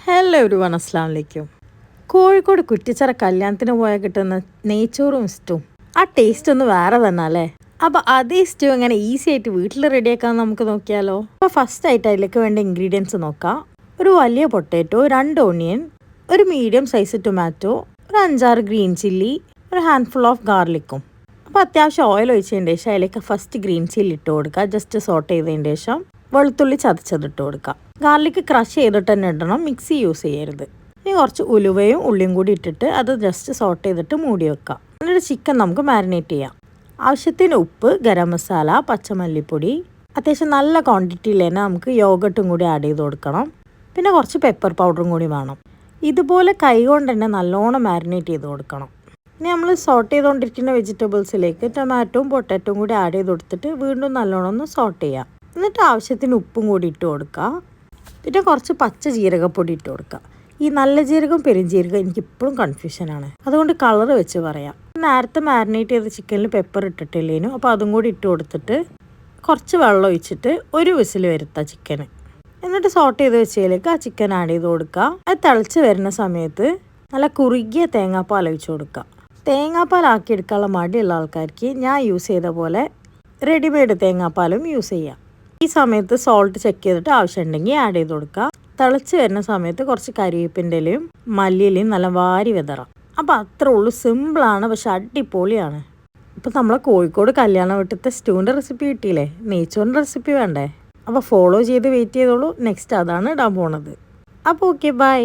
Hello everyone, അസ്സലാമു അലൈക്കും. കോഴിക്കോട് കുറ്റിച്ചിറ കല്യാണത്തിന് പോയാൽ കിട്ടുന്ന നെയ്ച്ചോറും സ്റ്റൂവും ആ ടേസ്റ്റ് ഒന്ന് വേറെ തന്നെ അല്ലേ. അപ്പോൾ അതേ സ്റ്റൂ എങ്ങനെ ഈസി ആയിട്ട് വീട്ടിൽ റെഡിയാക്കാൻ നമുക്ക് നോക്കിയാലോ. അപ്പോൾ ഫസ്റ്റ് ആയിട്ട് അതിലേക്ക് വേണ്ട ഇൻഗ്രീഡിയൻസ് നോക്കാം. ഒരു വലിയ പൊട്ടാറ്റോ, 2 ഓണിയൻ, ഒരു മീഡിയം സൈസ് ടൊമാറ്റോ, ഒരു 5-6 ഗ്രീൻ ചില്ലി, ഒരു ഹാൻഡ്ഫുൾ ഓഫ് ഗാർലിക്കും. അപ്പോൾ അത്യാവശ്യം ഓയിൽ ഒഴിച്ചതിന് ശേഷം അതിലേക്ക് ഫസ്റ്റ് ഗ്രീൻ ചില്ലി ഇട്ട് കൊടുക്കുക. ജസ്റ്റ് സോട്ട് ചെയ്തതിന് ശേഷം വെളുത്തുള്ളി ചതച്ചതിട്ട് കൊടുക്കുക. ഗാർലിക്ക് ക്രഷ് ചെയ്തിട്ട് തന്നെ ഇടണം, മിക്സി യൂസ് ചെയ്യരുത്. ഇനി കുറച്ച് ഉലുവയും ഉള്ളിയും കൂടി ഇട്ടിട്ട് അത് ജസ്റ്റ് സോട്ട് ചെയ്തിട്ട് മൂടി വെക്കാം. എന്നിട്ട് ചിക്കൻ നമുക്ക് മാരിനേറ്റ് ചെയ്യാം. ആവശ്യത്തിന് ഉപ്പ്, ഗരം മസാല, പച്ചമല്ലിപ്പൊടി, അത്യാവശ്യം നല്ല ക്വാണ്ടിറ്റിയിൽ തന്നെ നമുക്ക് യോഗട്ടും കൂടി ആഡ് ചെയ്ത് കൊടുക്കണം. പിന്നെ കുറച്ച് പെപ്പർ പൗഡറും കൂടി വേണം. ഇതുപോലെ കൈ കൊണ്ട് തന്നെ നല്ലോണം മാരിനേറ്റ് ചെയ്ത് കൊടുക്കണം. ഇനി നമ്മൾ സോട്ട് ചെയ്തുകൊണ്ടിരിക്കുന്ന വെജിറ്റബിൾസിലേക്ക് ടൊമാറ്റോയും പൊട്ടാറ്റോയും കൂടി ആഡ് ചെയ്ത് കൊടുത്തിട്ട് വീണ്ടും നല്ലോണം ഒന്ന് സോട്ട് ചെയ്യാം. എന്നിട്ട് ആവശ്യത്തിന് ഉപ്പും കൂടി ഇട്ട് കൊടുക്കുക. പിന്നെ കുറച്ച് പച്ച ജീരകപ്പൊടി ഇട്ട് കൊടുക്കുക. ഈ നല്ല ജീരകം പെരുംജീരകം എനിക്കിപ്പോഴും കൺഫ്യൂഷനാണ്, അതുകൊണ്ട് കളർ വെച്ച് പറയാം. നേരത്തെ മാരിനേറ്റ് ചെയ്ത ചിക്കനിൽ പെപ്പർ ഇട്ടിട്ടില്ലേനു, അപ്പോൾ അതും കൂടി ഇട്ട് കൊടുത്തിട്ട് കുറച്ച് വെള്ളം ഒഴിച്ചിട്ട് ഒരു വിസിൽ വരുത്താം ചിക്കന്. എന്നിട്ട് സോട്ട് ചെയ്ത് വെച്ചതിലേക്ക് ആ ചിക്കൻ ആഡ് ചെയ്ത് കൊടുക്കുക. അത് തിളച്ച് വരുന്ന സമയത്ത് നല്ല കുറുകിയ തേങ്ങാപ്പാൽ ഒഴിച്ച് കൊടുക്കുക. തേങ്ങാപ്പാൽ ആക്കിയെടുക്കാനുള്ള മടിയുള്ള ആൾക്കാർക്ക് ഞാൻ യൂസ് ചെയ്ത പോലെ റെഡിമെയ്ഡ് തേങ്ങാപ്പാലും യൂസ് ചെയ്യാം. ഈ സമയത്ത് സോൾട്ട് ചെക്ക് ചെയ്തിട്ട് ആവശ്യമുണ്ടെങ്കിൽ ആഡ് ചെയ്ത് കൊടുക്കുക. തിളച്ച് വരുന്ന സമയത്ത് കുറച്ച് കരിവേപ്പിൻ്റെ ഇലയും മല്ലിയിലയും നല്ല വാരി വിതറാം. അപ്പോൾ അത്രേ ഉള്ളൂ, സിമ്പിളാണ്, പക്ഷെ അടിപൊളിയാണ്. ഇപ്പോൾ നമ്മളെ കോഴിക്കോട് കല്യാണ വീട്ടിലത്തെ സ്റ്റൂവിൻ്റെ റെസിപ്പി കിട്ടിയില്ലേ, നെയ്ച്ചോറിൻ്റെ റെസിപ്പി വേണ്ടേ? അപ്പോൾ ഫോളോ ചെയ്ത് വെയിറ്റ് ചെയ്തോളൂ, നെക്സ്റ്റ് അതാണ് ഇടാൻ പോണത്. അപ്പോൾ ഓക്കെ, ബൈ.